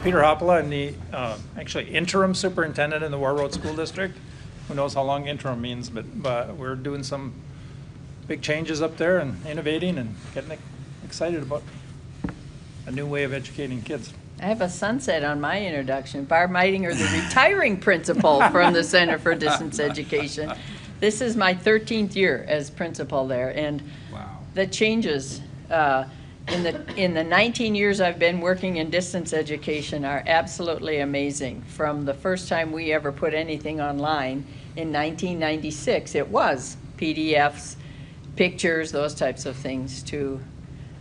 Peter Hoppala. I'm the actually interim superintendent in the War Road School District. Who knows how long interim means, but we're doing some big changes up there and innovating and getting excited about a new way of educating kids. I have a sunset on my introduction. Barb Meitinger, the retiring principal from the Center for Distance Education. This is my 13th year as principal there, and wow. The changes in the 19 years I've been working in distance education are absolutely amazing. From the first time we ever put anything online in 1996, it was PDFs, pictures, those types of things, to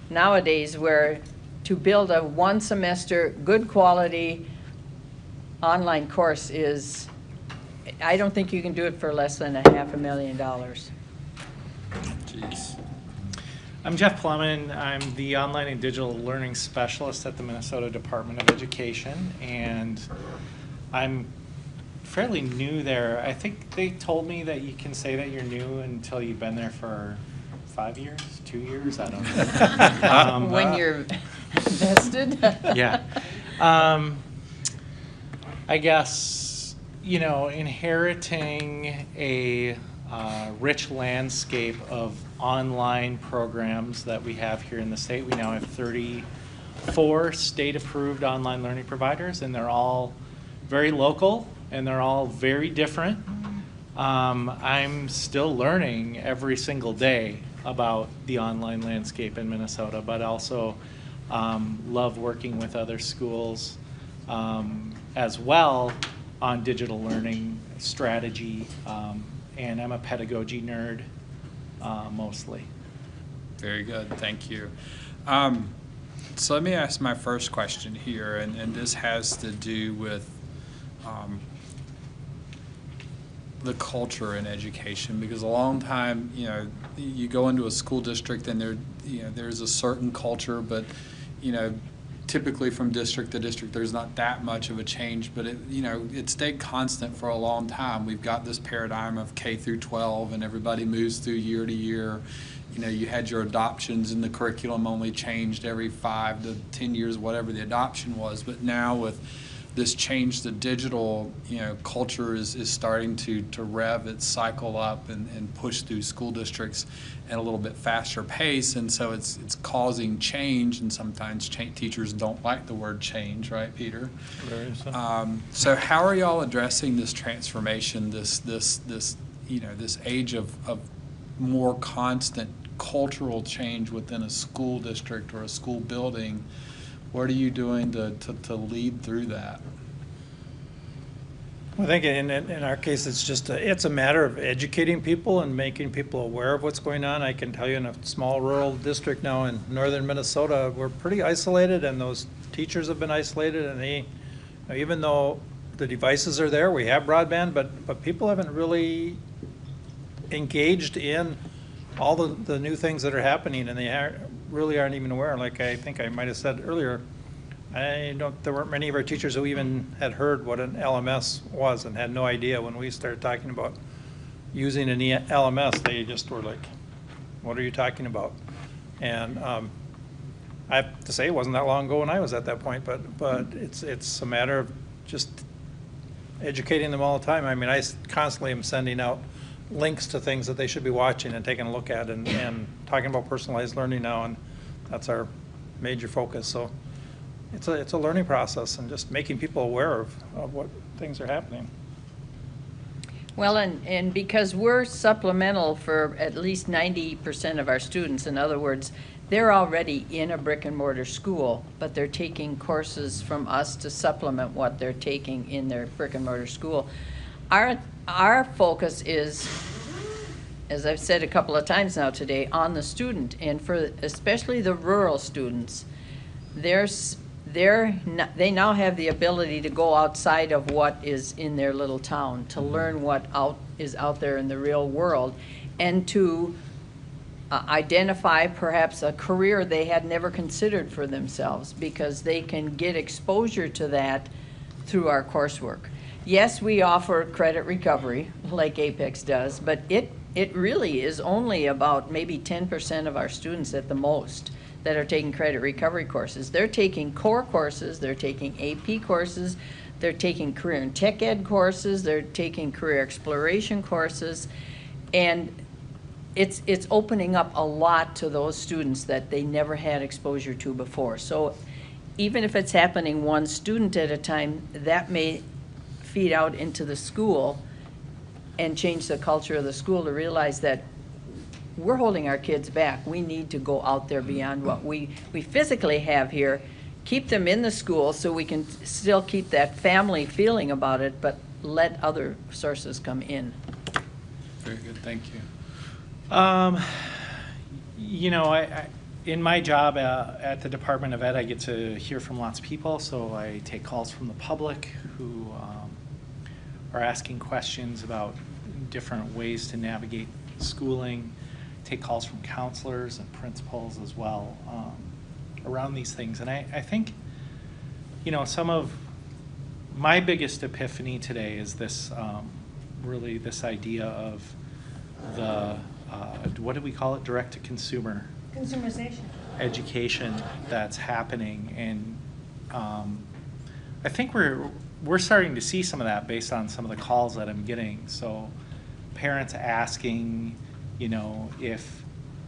nowadays where to build a one semester, good quality online course is, I don't think you can do it for less than $500,000. Jeez. I'm Jeff Plumman. I'm the online and digital learning specialist at the Minnesota Department of Education, and I'm fairly new there. I think they told me that you can say that you're new until you've been there for 5 years, 2 years, I don't know. When you're vested? Yeah. I guess, you know, inheriting a rich landscape of online programs that we have here in the state. We now have 34 state-approved online learning providers, and they're all very local, and they're all very different. I'm still learning every single day about the online landscape in Minnesota, but also love working with other schools as well on digital learning strategy, and I'm a pedagogy nerd mostly. Very good, thank you. So let me ask my first question here, and this has to do with the culture in education, because a long time, you know, you go into a school district and there's a certain culture, but typically from district to district there's not that much of a change, but it stayed constant for a long time. We've got this paradigm of K through 12 and everybody moves through year to year. You had your adoptions and the curriculum only changed every 5 to 10 years, whatever the adoption was, but now with this change to digital, culture is starting to rev its cycle up and push through school districts at a little bit faster pace, and so it's causing change, and sometimes teachers don't like the word change, right, Peter? Very so. So how are y'all addressing this transformation, this age of more constant cultural change within a school district or a school building? What are you doing to lead through that? I think in our case, it's a matter of educating people and making people aware of what's going on. I can tell you in a small rural district now in northern Minnesota, we're pretty isolated, and those teachers have been isolated, and even though the devices are there, we have broadband, but people haven't really engaged in all the new things that are happening, and they really aren't even aware. Like I think I might have said earlier, there weren't many of our teachers who even had heard what an LMS was and had no idea when we started talking about using an LMS. They just were like, what are you talking about? And I have to say, it wasn't that long ago when I was at that point, but it's a matter of just educating them all the time. I mean, I constantly am sending out links to things that they should be watching and taking a look at, and talking about personalized learning now, and that's our major focus. So it's a learning process, and just making people aware of what things are happening. Well, and because we're supplemental for at least 90% of our students, in other words, they're already in a brick and mortar school, but they're taking courses from us to supplement what they're taking in their brick and mortar school. Our focus is, as I've said a couple of times now today, on the student, and for especially the rural students, they now have the ability to go outside of what is in their little town, to learn what is out there in the real world, and to identify perhaps a career they had never considered for themselves, because they can get exposure to that through our coursework. Yes, we offer credit recovery like Apex does, but it really is only about maybe 10% of our students at the most that are taking credit recovery courses. They're taking core courses, they're taking AP courses, they're taking career and tech ed courses, they're taking career exploration courses, and it's opening up a lot to those students that they never had exposure to before. So even if it's happening one student at a time, that may feed out into the school and change the culture of the school to realize that we're holding our kids back. We need to go out there beyond what we physically have here, keep them in the school so we can still keep that family feeling about it, but let other sources come in. Very good, thank you. You know, I in my job at the Department of Ed, I get to hear from lots of people, so I take calls from the public who are asking questions about different ways to navigate schooling, take calls from counselors and principals as well around these things. And I think, you know, some of my biggest epiphany today is this, really this idea of the, what do we call it, direct-to-consumer? Consumerization. Education that's happening. And I think we're starting to see some of that based on some of the calls that I'm getting. So parents asking, you know, if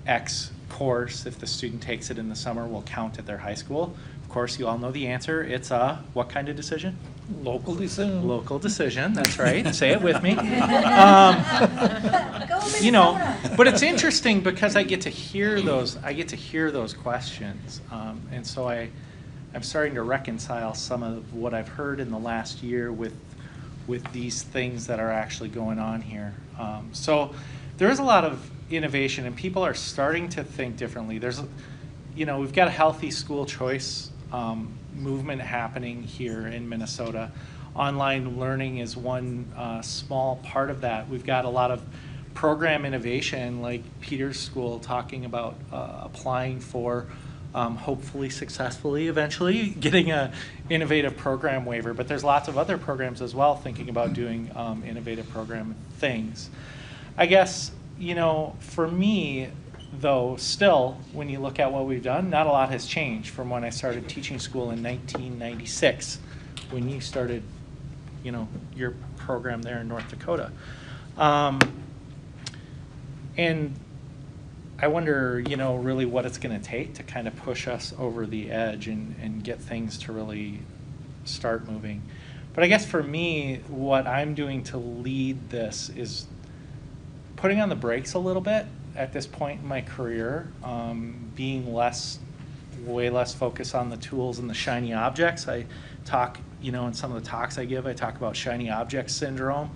X course, if the student takes it in the summer, will count at their high school. Of course, you all know the answer. It's a what kind of decision? Local decision. Local decision, that's right. Say it with me. Go You know, Minnesota. but it's interesting because I get to hear those questions. And so I'm starting to reconcile some of what I've heard in the last year with these things that are actually going on here. So there is a lot of innovation, and people are starting to think differently. There's, you know, we've got a healthy school choice movement happening here in Minnesota. Online learning is one small part of that. We've got a lot of program innovation, like Peter's school talking about applying for, hopefully successfully eventually, getting a innovative program waiver. But there's lots of other programs as well thinking about doing innovative program things. I guess, you know, for me, though, still, when you look at what we've done, not a lot has changed from when I started teaching school in 1996, when you started, you know, your program there in North Dakota. And I wonder, you know, really what it's going to take to kind of push us over the edge and get things to really start moving. But I guess for me, what I'm doing to lead this is putting on the brakes a little bit at this point in my career, being way less focused on the tools and the shiny objects. I talk, you know, in some of the talks I give, I talk about shiny object syndrome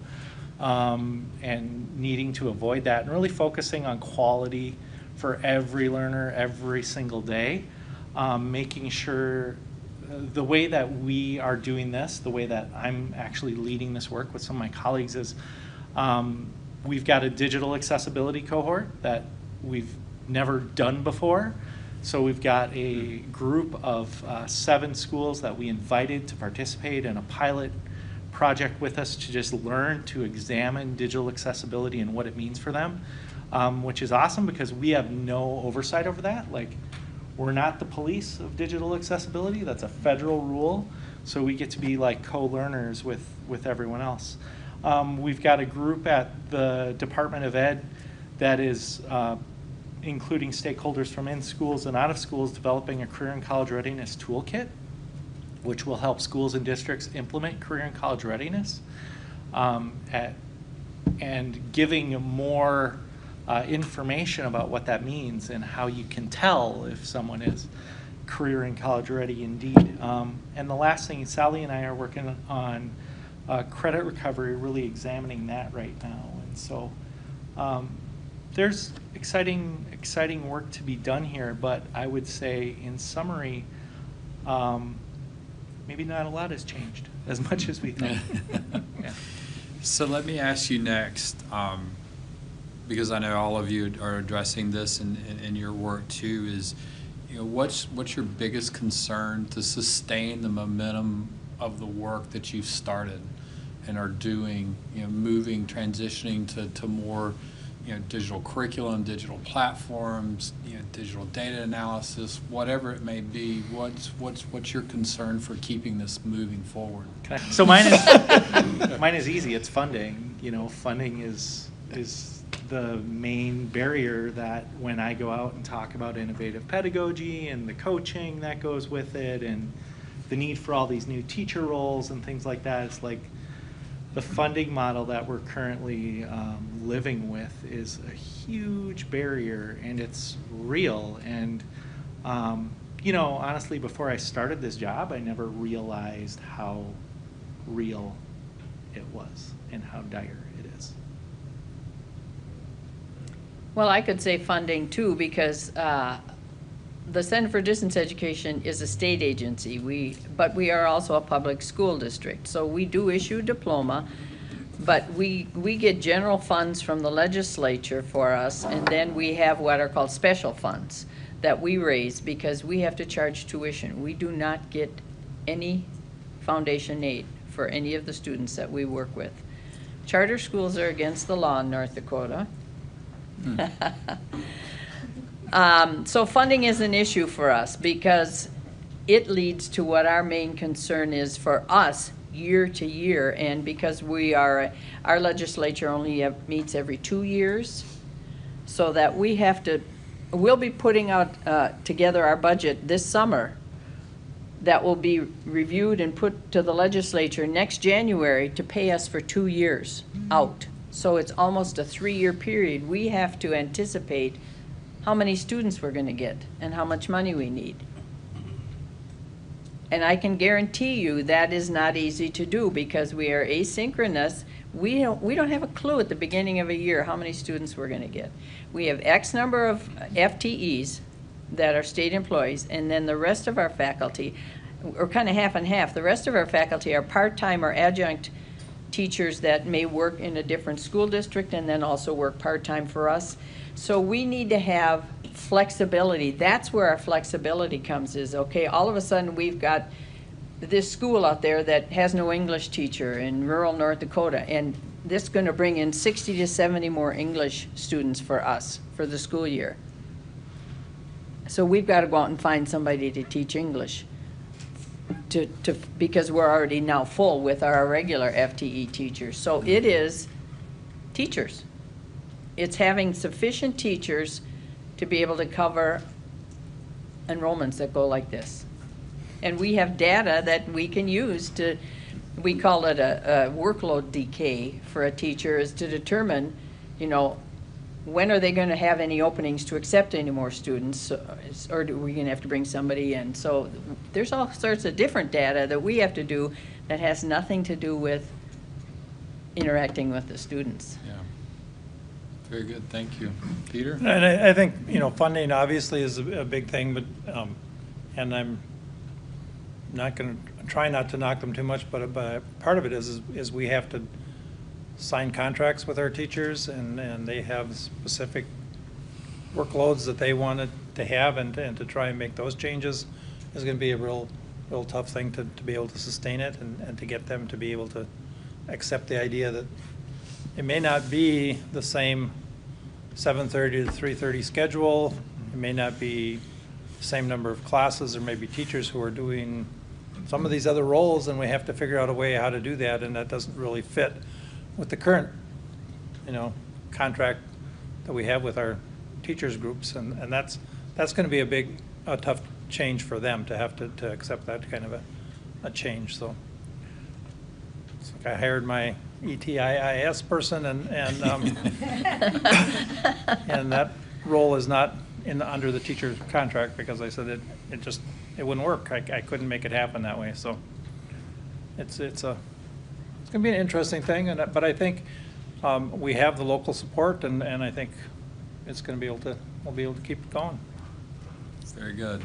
and needing to avoid that, and really focusing on quality for every learner every single day, making sure the way that we are doing this, the way that I'm actually leading this work with some of my colleagues is we've got a digital accessibility cohort that we've never done before. So we've got a group of 7 schools that we invited to participate in a pilot project with us to just learn to examine digital accessibility and what it means for them, which is awesome because we have no oversight over that. Like, we're not the police of digital accessibility. That's a federal rule. So we get to be like co-learners with everyone else. We've got a group at the Department of Ed that is including stakeholders from in schools and out of schools, developing a career and college readiness toolkit, which will help schools and districts implement career and college readiness and giving more information about what that means and how you can tell if someone is career and college ready indeed. And the last thing, Sally and I are working on credit recovery, really examining that right now. And so there's exciting work to be done here, but I would say in summary, maybe not a lot has changed as much as we think. Yeah. So let me ask you next, because I know all of you are addressing this in your work too, is, you know, what's your biggest concern to sustain the momentum of the work that you've started and are doing, you know, moving, transitioning to more digital curriculum, digital platforms, digital data analysis, whatever it may be. What's your concern for keeping this moving forward? So mine is easy. It's funding. Funding is the main barrier that when I go out and talk about innovative pedagogy and the coaching that goes with it and the need for all these new teacher roles and things like that, it's like the funding model that we're currently living with is a huge barrier, and it's real. And honestly, before I started this job, I never realized how real it was and how dire it is. Well, I could say funding too, because the Center for Distance Education is a state agency, but we are also a public school district. So we do issue diploma, but we get general funds from the legislature for us, and then we have what are called special funds that we raise because we have to charge tuition. We do not get any foundation aid for any of the students that we work with. Charter schools are against the law in North Dakota. So funding is an issue for us because it leads to what our main concern is for us year to year. And because our legislature only meets every 2 years, so that we'll be putting out together our budget this summer that will be reviewed and put to the legislature next January to pay us for 2 years out. So it's almost a 3-year period. We have to anticipate how many students we're going to get and how much money we need. And I can guarantee you that is not easy to do because we are asynchronous. We don't have a clue at the beginning of a year how many students we're going to get. We have X number of FTEs that are state employees, and then the rest of our faculty, or kind of half and half, the rest of our faculty are part-time or adjunct teachers that may work in a different school district and then also work part-time for us. So we need to have flexibility. That's where our flexibility comes is, okay, all of a sudden we've got this school out there that has no English teacher in rural North Dakota, and this is going to bring in 60 to 70 more English students for us for the school year. So we've got to go out and find somebody to teach English because we're already now full with our regular FTE teachers. So it is teachers. It's having sufficient teachers to be able to cover enrollments that go like this. And we have data that we can use we call it a workload decay for a teacher, is to determine, when are they going to have any openings to accept any more students, or are we going to have to bring somebody in? So there's all sorts of different data that we have to do that has nothing to do with interacting with the students. Yeah. Very good, thank you. Peter? And I think, funding obviously is a big thing, but, and I'm not going to try not to knock them too much, but part of it is we have to sign contracts with our teachers, and they have specific workloads that they wanted to have, and to try and make those changes is going to be a real tough thing to be able to sustain it and to get them to be able to accept the idea that it may not be the same 7:30 to 3:30 schedule. It may not be the same number of classes. There may be teachers who are doing some of these other roles, and we have to figure out a way how to do that, and that doesn't really fit with the current, contract that we have with our teachers groups, and that's going to be a tough change for them to have to accept that kind of a change. So it's like I hired my ETIIS person, and and that role is not under the teacher contract because I said it wouldn't work. I couldn't make it happen that way. So it's going to be an interesting thing, but I think we have the local support, and I think it's going to we'll be able to keep it going. Very good.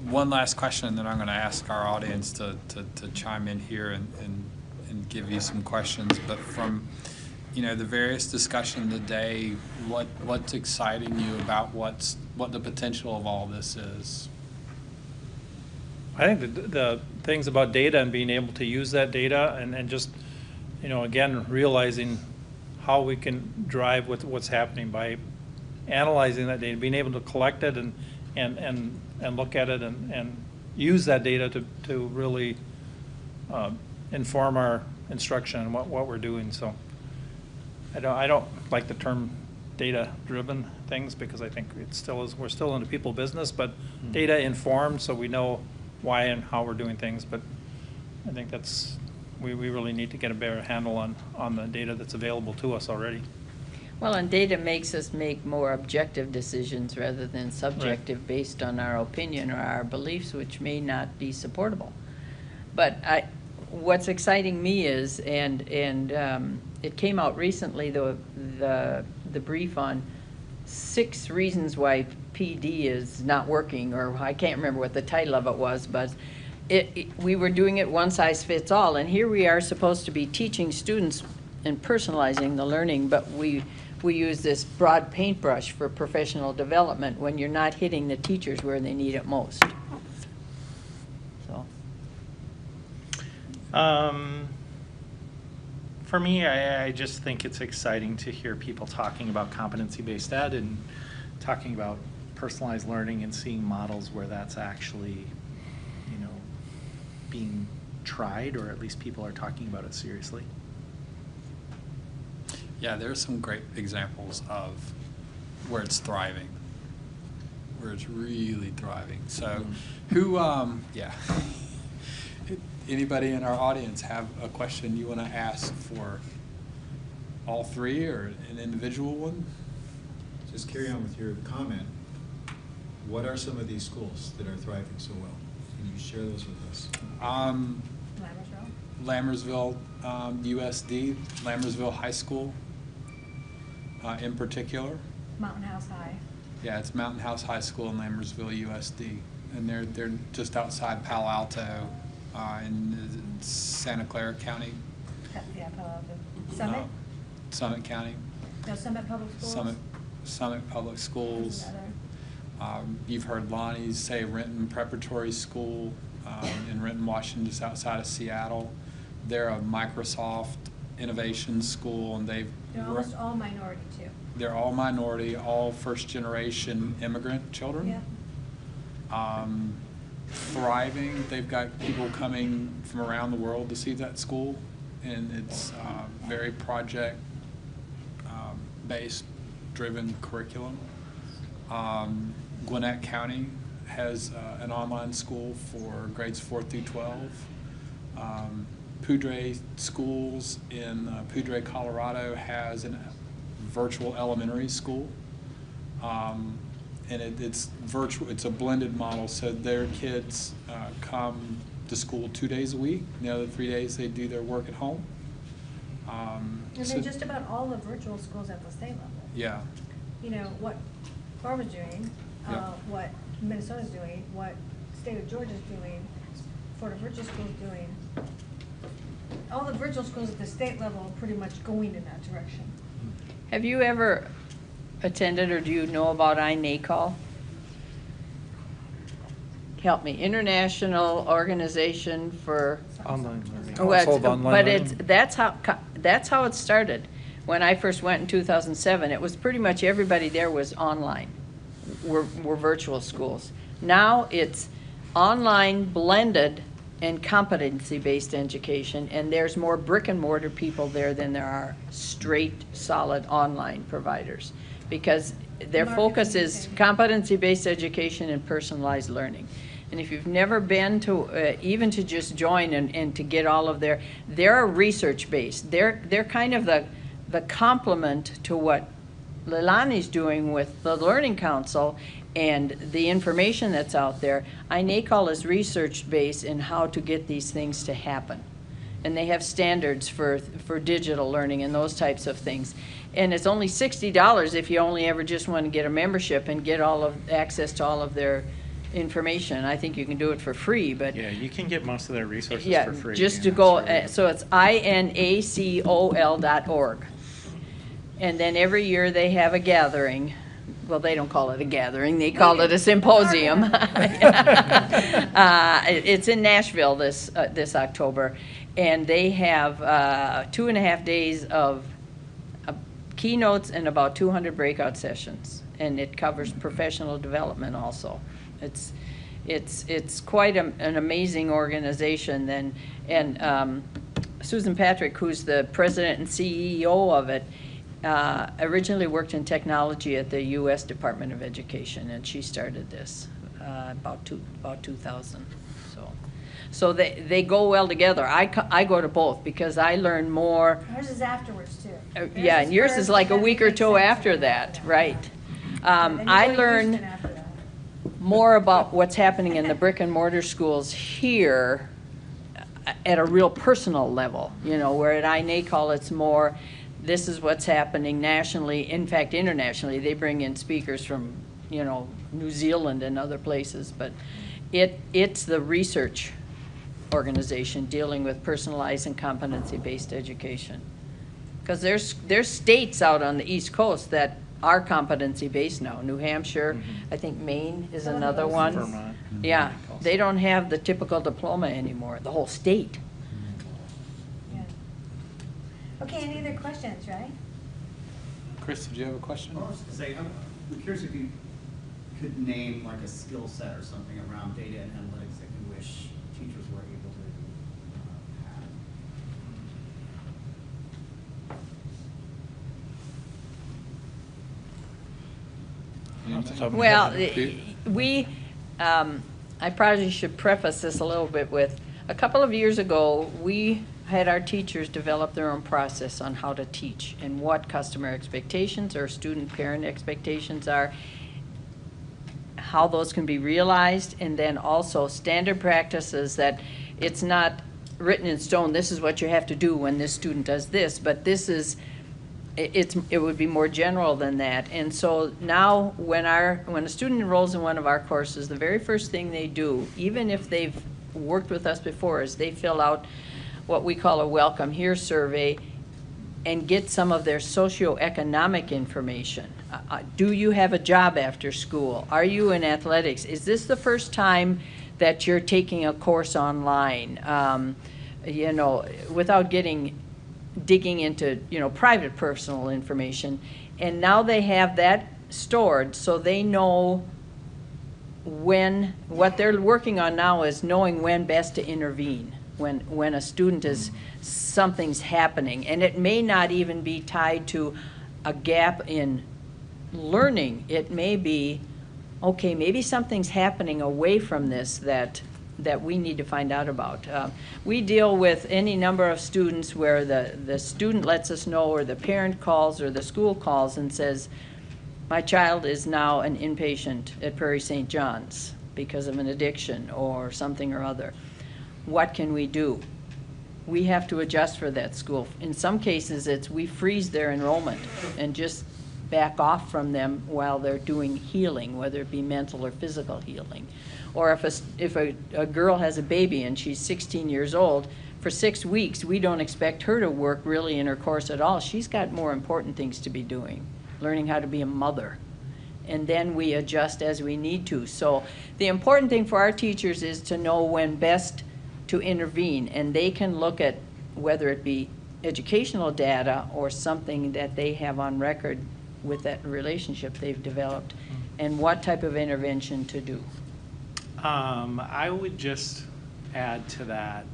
One last question, and then I'm going to ask our audience to chime in here and give you some questions. But from the various discussion today, what's exciting you about what the potential of all this is? I think the things about data and being able to use that data and just, again, realizing how we can drive with what's happening by analyzing that data, being able to collect it and look at it and use that data to really inform our instruction and what we're doing. So I don't like the term data-driven things, because I think it still is, we're still in the people business, but data informed, so we know why and how we're doing things. But I think we really need to get a better handle on the data that's available to us already. Well, and data makes us make more objective decisions rather than subjective, based on our opinion or our beliefs, which may not be supportable. But what's exciting me is, and it came out recently, the brief on 6 reasons why PD is not working, or I can't remember what the title of it was, but we were doing it one size fits all, and here we are supposed to be teaching students and personalizing the learning, but we use this broad paintbrush for professional development when you're not hitting the teachers where they need it most. So. For me, I just think it's exciting to hear people talking about competency-based ed and talking about personalized learning and seeing models where that's actually, being tried, or at least people are talking about it seriously. Yeah, there are some great examples of where it's thriving, where it's really thriving. So yeah. Anybody in our audience have a question you want to ask for all 3 or an individual one? Just carry on with your comment. What are some of these schools that are thriving so well? Can you share those with us? Lammersville, USD, Lammersville High School in particular. Mountain House High. Yeah, it's Mountain House High School in Lammersville, USD. And they're just outside Palo Alto in Santa Clara County. Yeah, Palo Alto. Summit? No, Summit County. No, Summit Public Schools? Summit Public Schools. You've heard Lonnie say Renton Preparatory School in Renton, Washington, just outside of Seattle. They're a Microsoft innovation school, and They're almost all minority too. They're all minority, all first-generation immigrant children. Yeah. Thriving. They've got people coming from around the world to see that school, and it's very project-based, driven curriculum. Gwinnett County has an online school for grades 4 through 12. Poudre Schools in Poudre, Colorado has a virtual elementary school. And it's virtual. It's a blended model, so their kids come to school 2 days a week. The other 3 days they do their work at home. And then just about all the virtual schools at the state level. Yeah. What Barbara's doing, Yeah. what Minnesota's doing, what state of Georgia's doing, Florida Virtual School's doing. All the virtual schools at the state level are pretty much going in that direction. Have you ever attended, or do you know about INACOL? Help me, International Organization for Online learning. Counsel of Online but Learning. that's how it started. When I first went in 2007, it was pretty much everybody there was online, were virtual schools. Now it's online, blended, and competency-based education, and there's more brick and mortar people there than there are straight, solid online providers, because their focus is competency-based education and personalized learning. And if you've never been to, even to just join and to get all of they're research-based. They're kind of the complement to what Leilani's doing with the Learning Council and the information that's out there. INACOL is research-based in how to get these things to happen. And they have standards for digital learning and those types of things. And it's only $60 if you only ever just want to get a membership and get access to all of their information. I think you can do it for free, but Yeah, you can get most of their resources yeah, for free. just to and go, that's really- so it's INACOL.org. And then every year they have a gathering. Well, they don't call it a gathering, they call it a symposium. It's in Nashville this October, and they have 2.5 days of keynotes and about 200 breakout sessions, and it covers professional development also. It's quite an amazing organization. And Susan Patrick, who's the president and CEO of it, originally worked in technology at the U.S. Department of Education, and she started this about 2000. So they go well together. I go to both because I learn more. Ours is afterwards too. Yeah, and yours is like a week or two after that, right? And I you go to learn Houston after that. more about what's happening in the brick and mortar schools here at a real personal level, where at INACOL it's more, this is what's happening nationally, in fact internationally. They bring in speakers from, New Zealand and other places, but it's the research organization dealing with personalized and competency-based education. Because there's states out on the East Coast that are competency-based now. New Hampshire, I think Maine is another one. Vermont. Yeah, they don't have the typical diploma anymore, the whole state. Yeah. Okay, any other questions, right? Chris, did you have a question? Well, I was just gonna say, I'm curious if you could name like a skill set or something around data and analytics that you wish teachers were able to Well, I probably should preface this a little bit with, a couple of years ago, we had our teachers develop their own process on how to teach and what customer expectations or student-parent expectations are, how those can be realized, and then also standard practices that it's not written in stone, this is what you have to do when this student does this, but this is, it would be more general than that. And so now when a student enrolls in one of our courses, the very first thing they do, even if they've worked with us before, is they fill out what we call a welcome here survey and get some of their socioeconomic information. Do you have a job after school? Are you in athletics? Is this the first time that you're taking a course online? Without digging into, private personal information. And now they have that stored so they know what they're working on now is knowing when best to intervene. When a student something's happening, and it may not even be tied to a gap in learning. It may be, okay, maybe something's happening away from this that we need to find out about. We deal with any number of students where the student lets us know, or the parent calls, or the school calls and says, my child is now an inpatient at Prairie St. John's because of an addiction or something or other. What can we do? We have to adjust for that school. In some cases, we freeze their enrollment and just back off from them while they're doing healing, whether it be mental or physical healing. Or if a girl has a baby and she's 16 years old, for 6 weeks, we don't expect her to work really in her course at all. She's got more important things to be doing, learning how to be a mother. And then we adjust as we need to. So the important thing for our teachers is to know when best to intervene, and they can look at whether it be educational data or something that they have on record with that relationship they've developed, and what type of intervention to do. I would just add to that,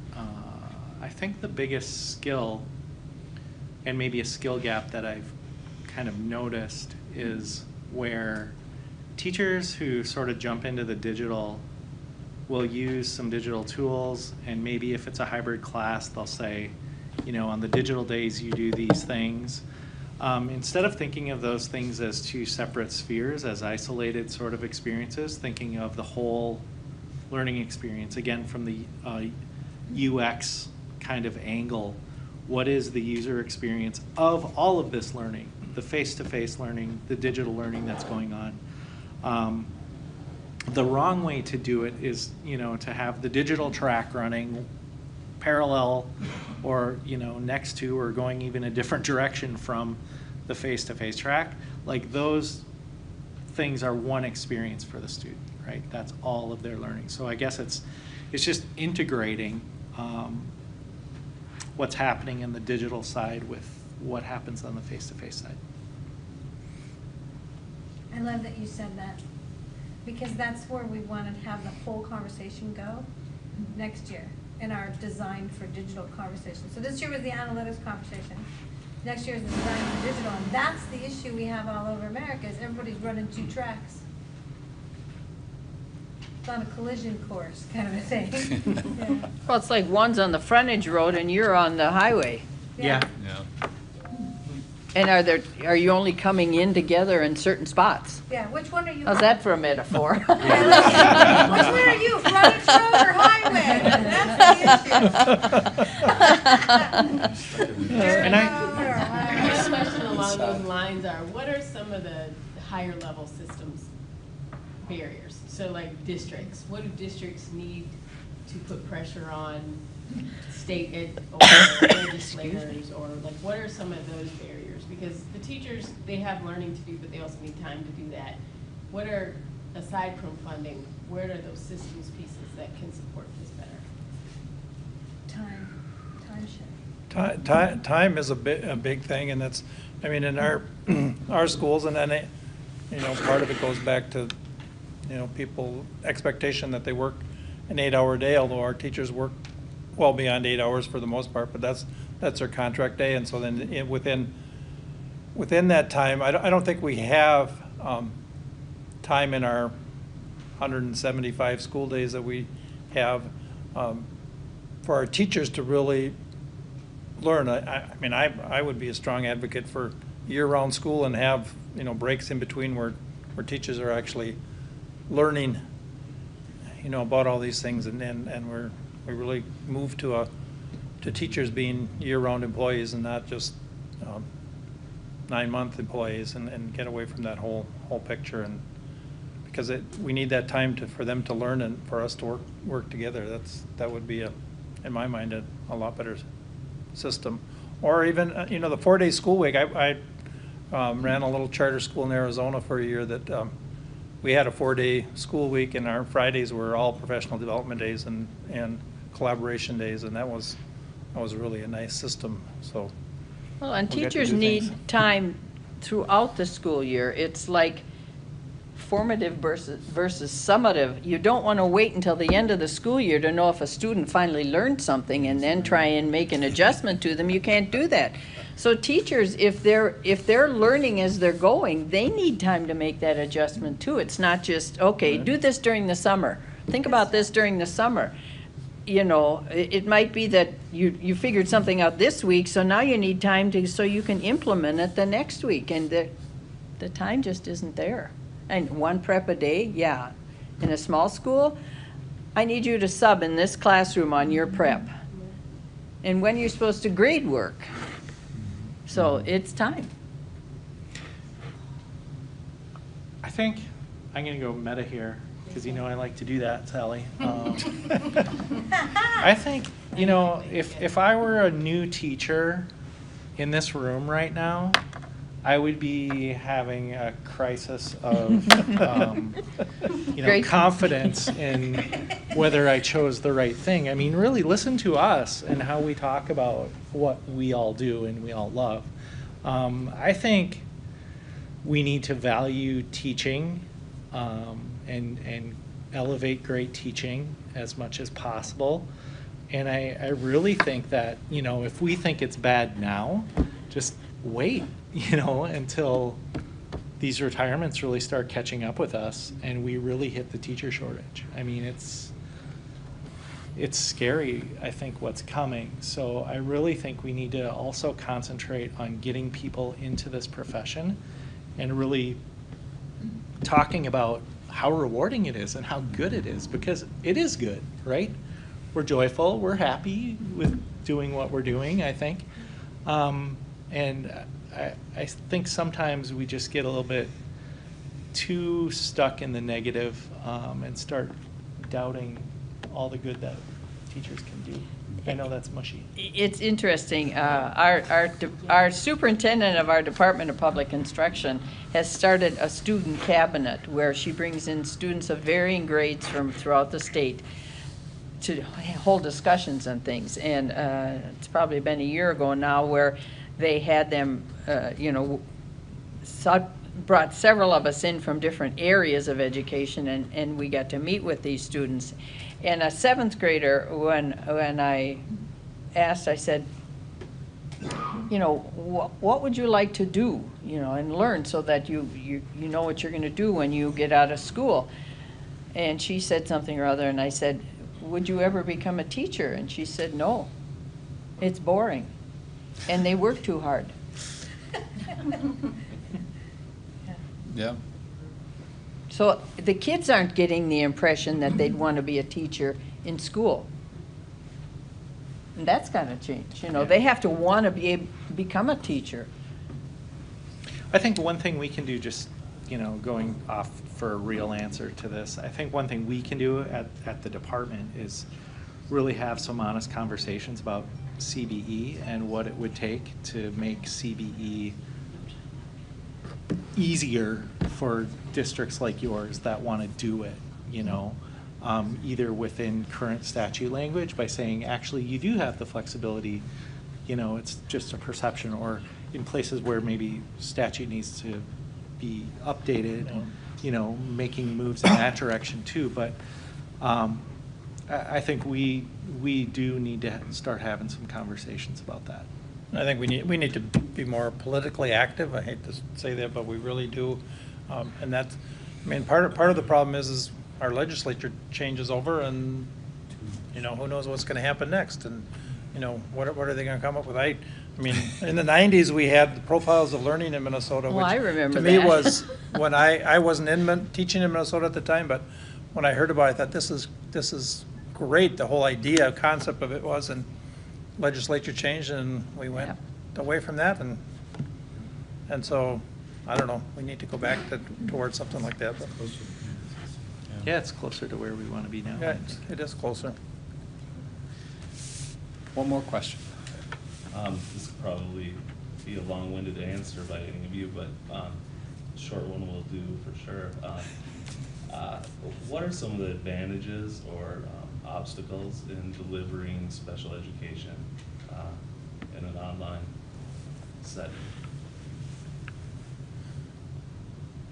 I think the biggest skill, and maybe a skill gap that I've kind of noticed, is where teachers who sort of jump into the digital will use some digital tools, and maybe if it's a hybrid class, they'll say, on the digital days you do these things. Instead of thinking of those things as two separate spheres, as isolated sort of experiences, thinking of the whole learning experience, again, from the UX kind of angle. What is the user experience of all of this learning, the face-to-face learning, the digital learning that's going on? The wrong way to do it is, to have the digital track running parallel or, next to or going even a different direction from the face-to-face track. Like, those things are one experience for the student, right? That's all of their learning. So I guess it's just integrating what's happening in the digital side with what happens on the face-to-face side. I love that you said that, because that's where we want to have the whole conversation go next year in our design for digital conversation. So this year was the analytics conversation. Next year is the design for digital, and that's the issue we have all over America, is everybody's running two tracks. It's on a collision course kind of a thing. Yeah. Well, it's like one's on the frontage road and you're on the highway. Yeah. Yeah. And are you only coming in together in certain spots? Yeah, which one are you? How's that for a metaphor? Which one are you, frontage road or highway? That's the issue. And My question along those lines are, what are some of the higher level systems barriers? So like districts, what do districts need to put pressure on state or legislators, or like what are some of those barriers? Because the teachers, they have learning to do, but they also need time to do that. What are, aside from funding, where are those systems pieces that can support this better? Time shift. Time is a big thing, and that's, I mean, in our schools, and then part of it goes back to people expectation that they work an 8-hour day, although our teachers work well beyond 8 hours for the most part, but that's their contract day, and so then within that time, I don't think we have time in our 175 school days that we have for our teachers to really learn. I mean, I would be a strong advocate for year-round school and have breaks in between where teachers are actually learning about all these things, and we really move to teachers being year-round employees and not just 9-month employees, and get away from that whole picture, and because we need that time for them to learn and for us to work together. That would be in my mind a lot better system. Or even the 4-day school week. I ran a little charter school in Arizona for a year that we had a 4-day school week, and our Fridays were all professional development days and collaboration days, and that was really a nice system. So. Well, and We'll get to teachers do need things. time throughout the school year. It's like formative versus summative. You don't want to wait until the end of the school year to know if a student finally learned something and then try and make an adjustment to them. You can't do that. So teachers, if they're learning as they're going, they need time to make that adjustment too. It's not just, okay, do this during the summer. Think about this during the summer. It might be that you figured something out this week, so now you need time so you can implement it the next week, and the time just isn't there. And one prep a day, yeah. In a small school, I need you to sub in this classroom on your prep. And when you're supposed to grade work. So it's time. I think I'm going to go meta here, because I like to do that, Sally. I think, if I were a new teacher in this room right now, I would be having a crisis of, Great. confidence in whether I chose the right thing. I mean, really listen to us and how we talk about what we all do and we all love. I think we need to value teaching and elevate great teaching as much as possible. And I really think that, if we think it's bad now, just wait, until these retirements really start catching up with us and we really hit the teacher shortage. I mean, it's scary, I think, what's coming. So I really think we need to also concentrate on getting people into this profession and really talking about how rewarding it is and how good it is, because it is good, right? We're joyful, we're happy with doing what we're doing, I think. And I think sometimes we just get a little bit too stuck in the negative and start doubting all the good that teachers can do. I know that's mushy. It's interesting. Our superintendent of our Department of Public Instruction has started a student cabinet where she brings in students of varying grades from throughout the state to hold discussions on things. And it's probably been a year ago now where they had them, brought several of us in from different areas of education, and we got to meet with these students. And a seventh grader, when I asked, I said, you know, what would you like to do, you know, and learn so that you know what you're going to do when you get out of school? And she said something or other, and I said, would you ever become a teacher? And she said, no, it's boring, and they work too hard. Yeah. So the kids aren't getting the impression that they'd want to be a teacher in school. And that's got to change. You know, they have to want to become a teacher. I think one thing we can do, just, you know, going off for a real answer to this, I think one thing we can do at the department is really have some honest conversations about CBE and what it would take to make CBE easier for districts like yours that want to do it, you know, either within current statute language by saying, actually, you do have the flexibility, you know, it's just a perception, or in places where maybe statute needs to be updated, you know, making moves in that direction too. But I think we do need to start having some conversations about that. I think we need to be more politically active. I hate to say that, but we really do. And that's, I mean, part of the problem is our legislature changes over, and, you know, who knows what's going to happen next, and, you know, what are they going to come up with? I mean, in the 90s, we had the Profiles of Learning in Minnesota, Well, which I remember to me that. was, when I wasn't teaching in Minnesota at the time, but when I heard about it, I thought, this is great. The whole idea, concept of it was, and legislature changed, and we went away from that, and so, I don't know, we need to go back towards something like that. But Yeah, it's closer to where we want to be now. yeah, it is closer. One more question. This could probably be a long-winded answer by any of you, but a short one will do for sure. What are some of the advantages or obstacles in delivering special education in an online setting?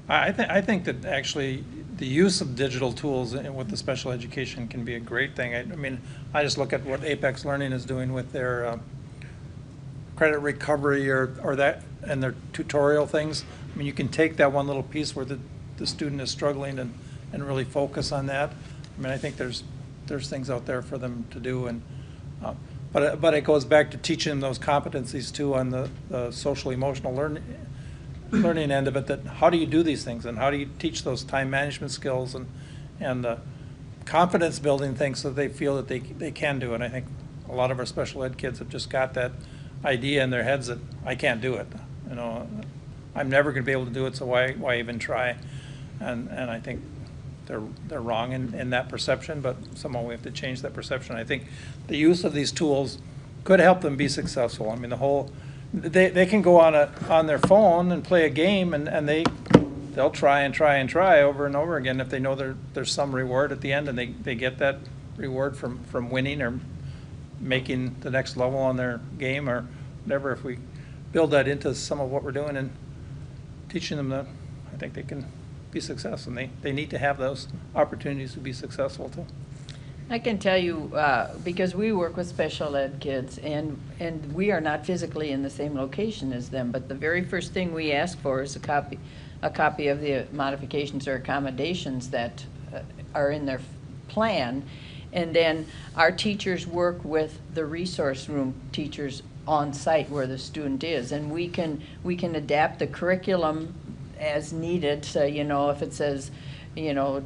I think that actually the use of digital tools with the special education can be a great thing. I mean, I just look at what Apex Learning is doing with their credit recovery or that, and their tutorial things. I mean, you can take that one little piece where the student is struggling and really focus on that. I mean, I think there's things out there for them to do, and but it goes back to teaching them those competencies too on the social emotional learning end of it. That how do you do these things, and how do you teach those time management skills and confidence building things so that they feel that they can do it. I think a lot of our special ed kids have just got that idea in their heads that I can't do it. You know, I'm never going to be able to do it, so why even try? And I think they're wrong in that perception, but somehow we have to change that perception. I think the use of these tools could help them be successful. I mean, they can go on their phone and play a game, and they'll try and try over and over again if they know there's some reward at the end, and they get that reward from winning or making the next level on their game or whatever. If we build that into some of what we're doing and teaching them that, I think they can be successful, and they need to have those opportunities to be successful too. I can tell you, because we work with special ed kids, and we are not physically in the same location as them, but the very first thing we ask for is a copy of the modifications or accommodations that are in their plan. And then our teachers work with the resource room teachers on site where the student is, and we can adapt the curriculum as needed. So, you know, if it says, you know,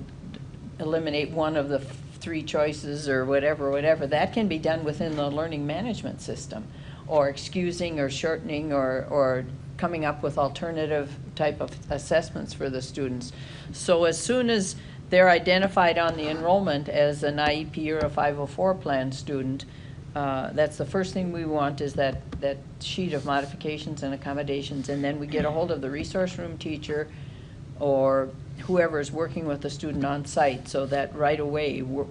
eliminate one of the 3 choices or whatever, that can be done within the learning management system, or excusing or shortening or coming up with alternative type of assessments for the students. So as soon as they're identified on the enrollment as an IEP or a 504 plan student, that's the first thing we want, is that sheet of modifications and accommodations, and then we get a hold of the resource room teacher or whoever is working with the student on site, so that right away we're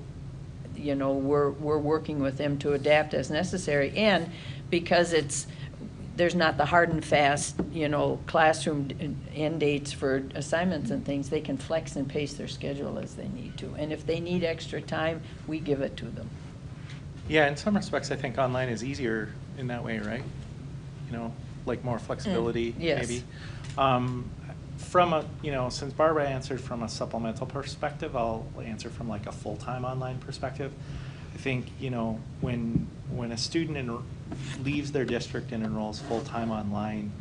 working with them to adapt as necessary. And because there's not the hard and fast, classroom end dates for assignments and things. They can flex and pace their schedule as they need to. And if they need extra time, we give it to them. Yeah, in some respects, I think online is easier in that way, right? Like more flexibility, yes. maybe. Since Barbara answered from a supplemental perspective, I'll answer from like a full-time online perspective. I think, when a student leaves their district and enrolls full-time online,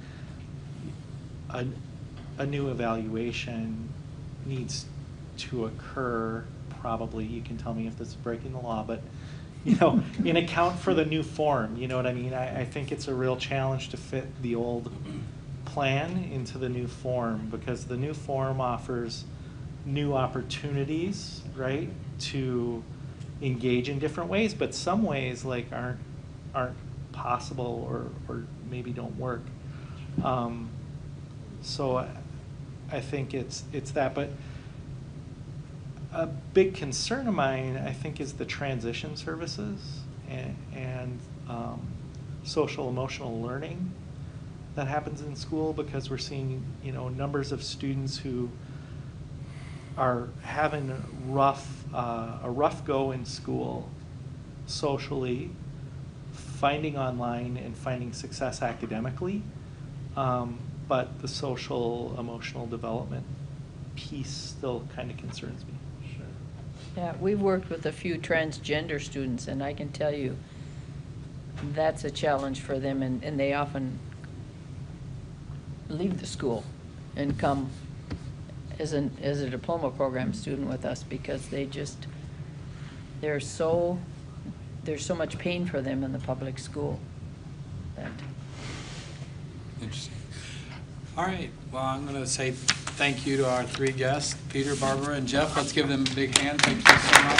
a new evaluation needs to occur, probably, you can tell me if this is breaking the law, but in account for the new form, you know what I mean? I think it's a real challenge to fit the old plan into the new form, because the new form offers new opportunities, right, to engage in different ways, but some ways like aren't possible or maybe don't work. So I think it's that, but a big concern of mine, I think, is the transition services and social emotional learning that happens in school, because we're seeing, numbers of students who are having a rough go in school socially, finding online and finding success academically, but the social emotional development piece still kind of concerns me. Yeah, we've worked with a few transgender students, and I can tell you that's a challenge for them, and they often leave the school and come as a diploma program student with us, because there's so much pain for them in the public school. Interesting. All right, well, I'm going to say thank you to our three guests, Peter, Barbara, and Jeff. Let's give them a big hand. Thank you so much.